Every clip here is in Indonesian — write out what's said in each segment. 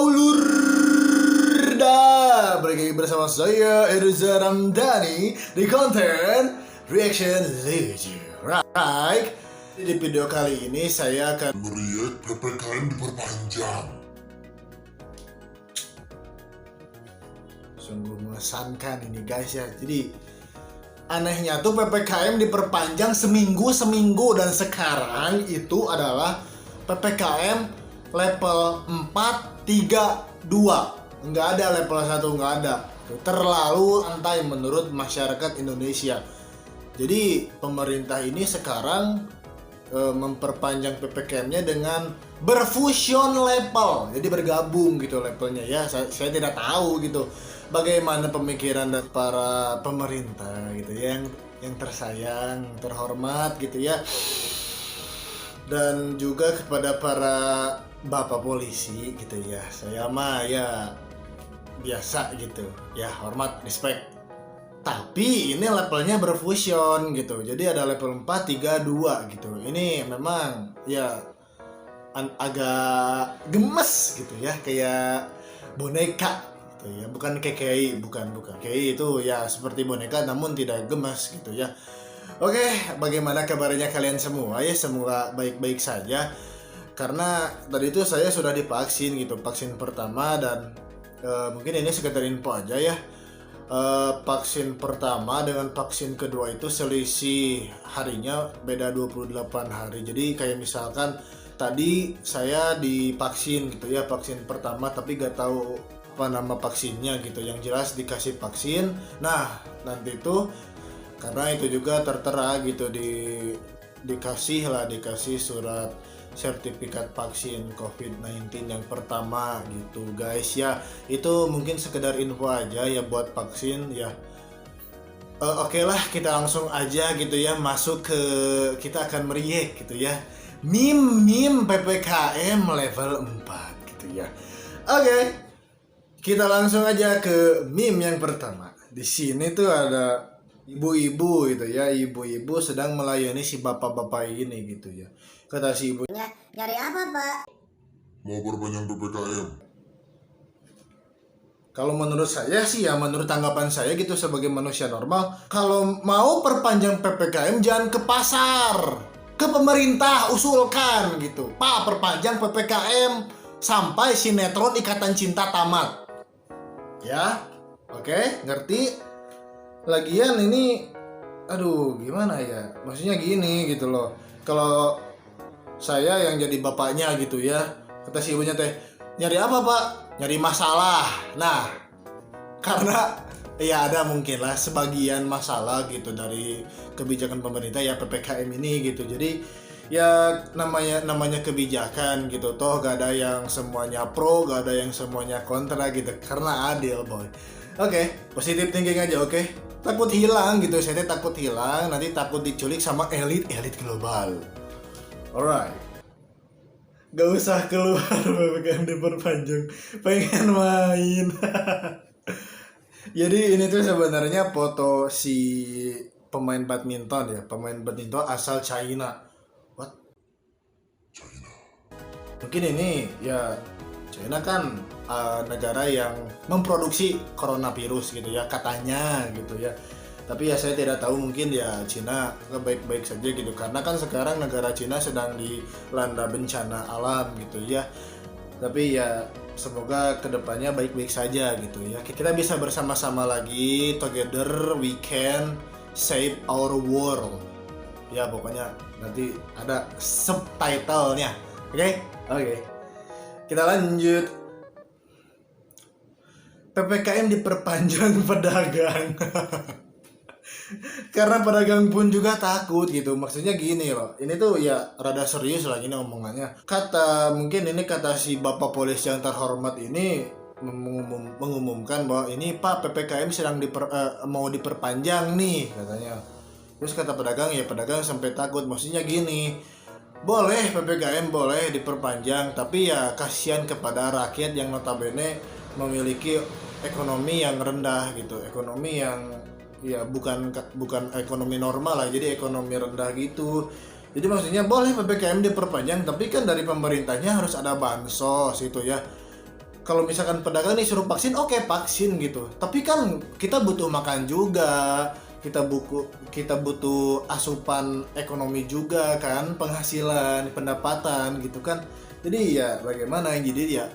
Lur. Balik lagi bersama saya Erza Ramdhani di konten Reaction Lucu, right? Di video kali ini saya akan React PPKM diperpanjang. sungguh mengesankan ini guys ya. Jadi anehnya tuh PPKM diperpanjang seminggu dan sekarang itu adalah PPKM level 4, 3, 2. Nggak ada level 1, nggak ada. Terlalu santai menurut masyarakat Indonesia. Jadi pemerintah ini sekarang memperpanjang PPKM-nya dengan berfusion level. Jadi bergabung gitu levelnya ya. Saya tidak tahu gitu bagaimana pemikiran dari para pemerintah gitu ya, yang tersayang, terhormat gitu ya. Dan juga kepada para bapak polisi gitu ya, saya mah ya biasa gitu ya, hormat, respect. Tapi ini levelnya berfusion gitu, jadi ada level 4, 3, 2 gitu. Ini memang ya agak gemes gitu ya, kayak boneka gitu ya, bukan KKI, bukan KKI itu ya seperti boneka namun tidak gemes gitu ya. Oke, bagaimana kabarnya kalian semua ya? Semoga baik-baik saja. Karena tadi itu saya sudah divaksin gitu, vaksin pertama, dan mungkin ini sekedar info aja ya. Vaksin pertama dengan vaksin kedua itu selisih harinya beda 28 hari. Jadi kayak misalkan tadi saya divaksin gitu ya, vaksin pertama tapi gak tahu apa nama vaksinnya gitu. Yang jelas dikasih vaksin. Nah, nanti itu karena itu juga tertera gitu dikasih surat sertifikat vaksin COVID-19 yang pertama gitu guys ya. Itu mungkin sekedar info aja ya buat vaksin ya. Oke lah, kita langsung aja gitu ya masuk ke, kita akan meriak gitu ya, meme PPKM level 4 gitu ya. Oke, kita langsung aja ke meme yang pertama. Di sini tuh ada ibu-ibu gitu ya, ibu-ibu sedang melayani si bapak-bapak ini gitu ya. Kata si ibu, Nyari apa, Pak? Mau perpanjang PPKM. kalau menurut saya sih ya, menurut tanggapan saya gitu sebagai manusia normal, kalau mau perpanjang PPKM jangan ke pasar, ke pemerintah usulkan gitu, Pak perpanjang PPKM sampai sinetron Ikatan Cinta tamat. Ya, oke, ngerti? Lagian ini, aduh gimana ya, maksudnya gini gitu loh. Kalau saya yang jadi bapaknya gitu ya, kata si ibunya teh, nyari apa pak? Nyari masalah. Nah, karena ya ada mungkin lah sebagian masalah gitu dari kebijakan pemerintah ya PPKM ini gitu. Jadi ya namanya kebijakan gitu, toh gak ada yang semuanya pro, gak ada yang semuanya kontra gitu, karena adil boy. Oke, positif thinking aja, oke. Takut hilang gitu, saya takut hilang, nanti takut diculik sama elit global. Alright, gak usah keluar PPKM diperpanjang, pengen main. Jadi ini tuh sebenarnya foto si pemain badminton ya, pemain badminton asal China. What? China. Mungkin ini ya, China kan negara yang memproduksi coronavirus gitu ya katanya gitu ya. Tapi ya saya tidak tahu, mungkin ya Cina baik-baik saja gitu, karena kan sekarang negara Cina sedang dilanda bencana alam gitu ya. Tapi ya semoga kedepannya baik-baik saja gitu ya. Kita bisa bersama-sama lagi, together we can save our world. Ya pokoknya nanti ada subtitlenya. Oke? Kita lanjut. PPKM diperpanjang pedagang. Karena pedagang pun juga takut gitu. Maksudnya gini loh, ini tuh ya rada serius lagi nih omongannya. Mungkin ini kata si bapak polisi yang terhormat ini mengumumkan bahwa ini Pak PPKM sedang mau diperpanjang nih katanya. Terus kata pedagang, ya pedagang sampai takut. Maksudnya gini, boleh PPKM boleh diperpanjang, tapi ya kasihan kepada rakyat yang notabene memiliki ekonomi yang rendah gitu, ekonomi yang ya bukan ekonomi normal lah, jadi ekonomi rendah gitu. Jadi maksudnya boleh PPKM diperpanjang, tapi kan dari pemerintahnya harus ada bansos itu ya. Kalau misalkan pedagang nih suruh vaksin, oke vaksin gitu. Tapi kan kita butuh makan juga, kita butuh asupan ekonomi juga kan, penghasilan, pendapatan gitu kan. Jadi ya bagaimana? Jadi ya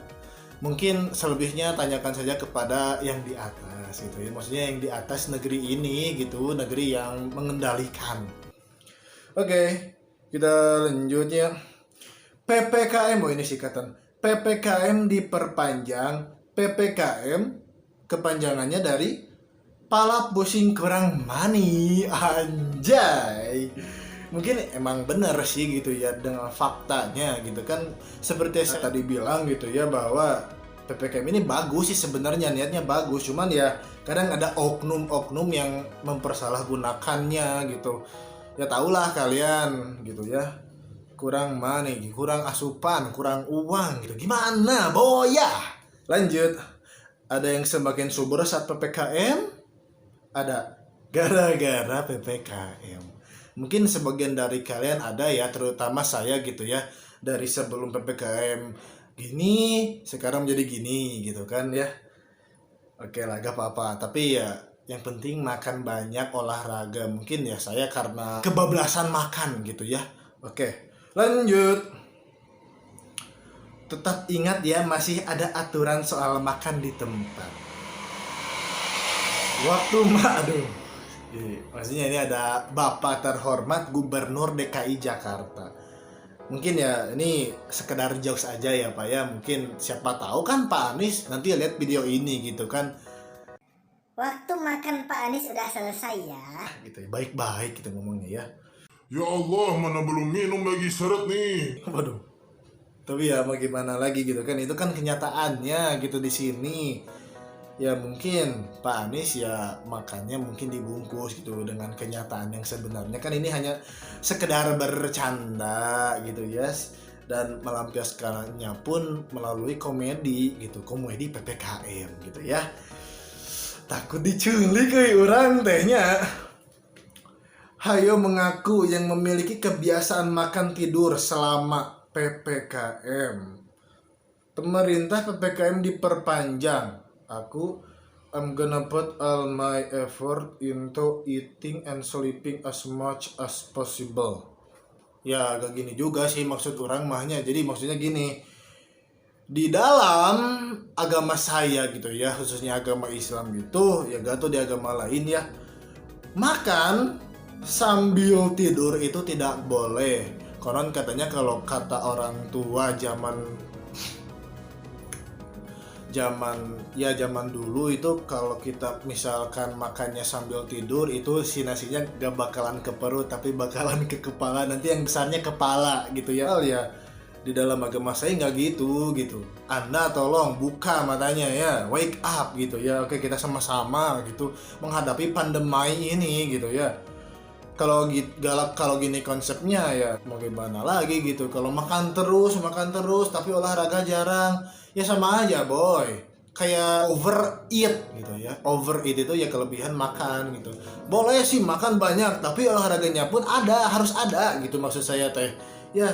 mungkin selebihnya tanyakan saja kepada yang di atas gitu ya. Maksudnya yang di atas negeri ini gitu, negeri yang mengendalikan. Oke, kita lanjut ya. PPKM, oh ini singkatan. PPKM diperpanjang. PPKM kepanjangannya dari pala pusing kurang mani. Anjay. Mungkin emang bener sih gitu ya dengan faktanya gitu kan. Seperti saya tadi bilang gitu ya, bahwa PPKM ini bagus sih sebenarnya, niatnya bagus. Cuman ya kadang ada oknum-oknum yang mempersalahgunakannya gitu. Ya tahulah kalian gitu ya, kurang money, kurang asupan, kurang uang gitu. Gimana boya? Lanjut. Ada yang semakin subur saat PPKM, ada gara-gara PPKM. Mungkin sebagian dari kalian ada ya, terutama saya gitu ya, dari sebelum PPKM gini sekarang menjadi gini gitu kan ya. Oke lah, gak apa-apa. Tapi ya yang penting makan banyak, olahraga. Mungkin ya saya karena kebablasan makan gitu ya. Oke, lanjut. Tetap ingat ya, masih ada aturan soal makan di tempat. Aduh. Maksudnya ini ada Bapak terhormat Gubernur DKI Jakarta. Mungkin ya ini sekedar jokes aja ya Pak ya. Mungkin siapa tahu kan Pak Anies nanti lihat video ini gitu kan. Waktu makan Pak Anies udah selesai ya. Gitu ya, baik-baik kita ngomongnya ya. Ya Allah, mana belum minum lagi seret nih. Waduh. Tapi ya bagaimana lagi gitu kan, itu kan kenyataannya gitu di sini. Ya mungkin Pak Anies ya makannya mungkin dibungkus gitu dengan kenyataan yang sebenarnya kan ini hanya sekedar bercanda gitu ya. Dan melampiaskannya pun melalui komedi gitu, komedi PPKM gitu ya. Takut diculik orang tehnya. Hayo mengaku yang memiliki kebiasaan makan tidur selama PPKM. Pemerintah PPKM diperpanjang. I'm gonna put all my effort into eating and sleeping as much as possible. Ya agak gini juga sih maksud orang mahnya. Jadi maksudnya gini, di dalam agama saya gitu ya, khususnya agama Islam gitu, ya gak tau di agama lain ya, makan sambil tidur itu tidak boleh. Konon katanya kalau kata orang tua zaman dulu itu kalau kita misalkan makannya sambil tidur itu si nasinya gak bakalan ke perut tapi bakalan ke kepala, nanti yang besarnya kepala gitu ya. Ya di dalam agama saya nggak gitu. Anda tolong buka matanya ya, wake up gitu ya. Oke, kita sama-sama gitu menghadapi pandemi ini gitu ya. Kalau gini konsepnya ya mau gimana lagi gitu. Kalau makan terus tapi olahraga jarang, ya sama aja boy, kayak overeat gitu ya. Overeat itu ya kelebihan makan gitu. Boleh sih makan banyak tapi olahraganya pun harus ada gitu maksud saya teh ya.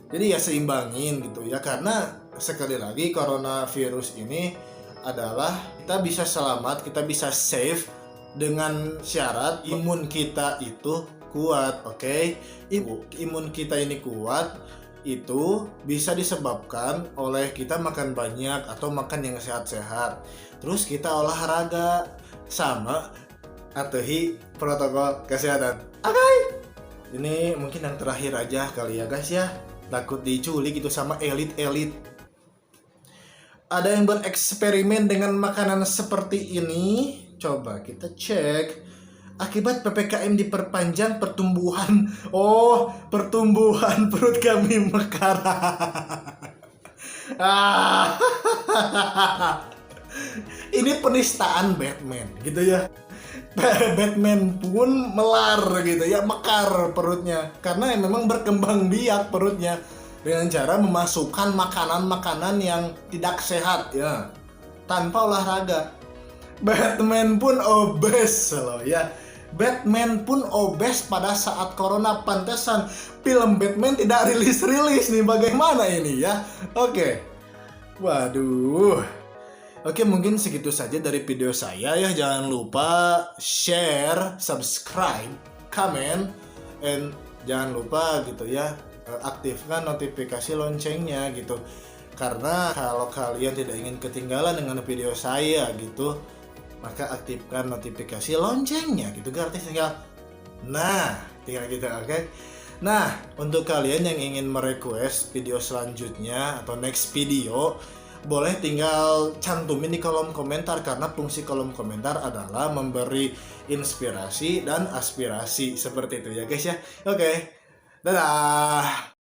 Jadi ya seimbangin gitu ya, karena sekali lagi coronavirus ini adalah kita bisa selamat, kita bisa safe dengan syarat imun kita itu kuat. Oke? Imun kita ini kuat itu bisa disebabkan oleh kita makan banyak atau makan yang sehat-sehat. Terus kita olahraga sama atuhi protokol kesehatan. Oke. Ini mungkin yang terakhir aja kali ya guys ya. Takut diculik itu sama elit-elit. Ada yang bereksperimen dengan makanan seperti ini. Coba kita cek. Akibat PPKM diperpanjang, pertumbuhan perut kami mekar. Ini penistaan Batman gitu ya. Batman pun melar gitu ya, mekar perutnya karena memang berkembang biak perutnya dengan cara memasukkan makanan-makanan yang tidak sehat ya tanpa olahraga. Batman pun obes loh ya. Batman pun obes pada saat corona, pantesan film Batman tidak rilis nih, bagaimana ini ya? Oke. Waduh. Oke, mungkin segitu saja dari video saya ya. Jangan lupa share, subscribe, comment, and jangan lupa gitu ya, aktifkan notifikasi loncengnya gitu. Karena kalau kalian tidak ingin ketinggalan dengan video saya gitu, maka aktifkan notifikasi loncengnya gitu, gratis tinggal. Nah, tinggal gitu, oke? Nah, untuk kalian yang ingin merequest video selanjutnya atau next video, boleh tinggal cantumin di kolom komentar, karena fungsi kolom komentar adalah memberi inspirasi dan aspirasi seperti itu ya guys ya. Oke. Dadah.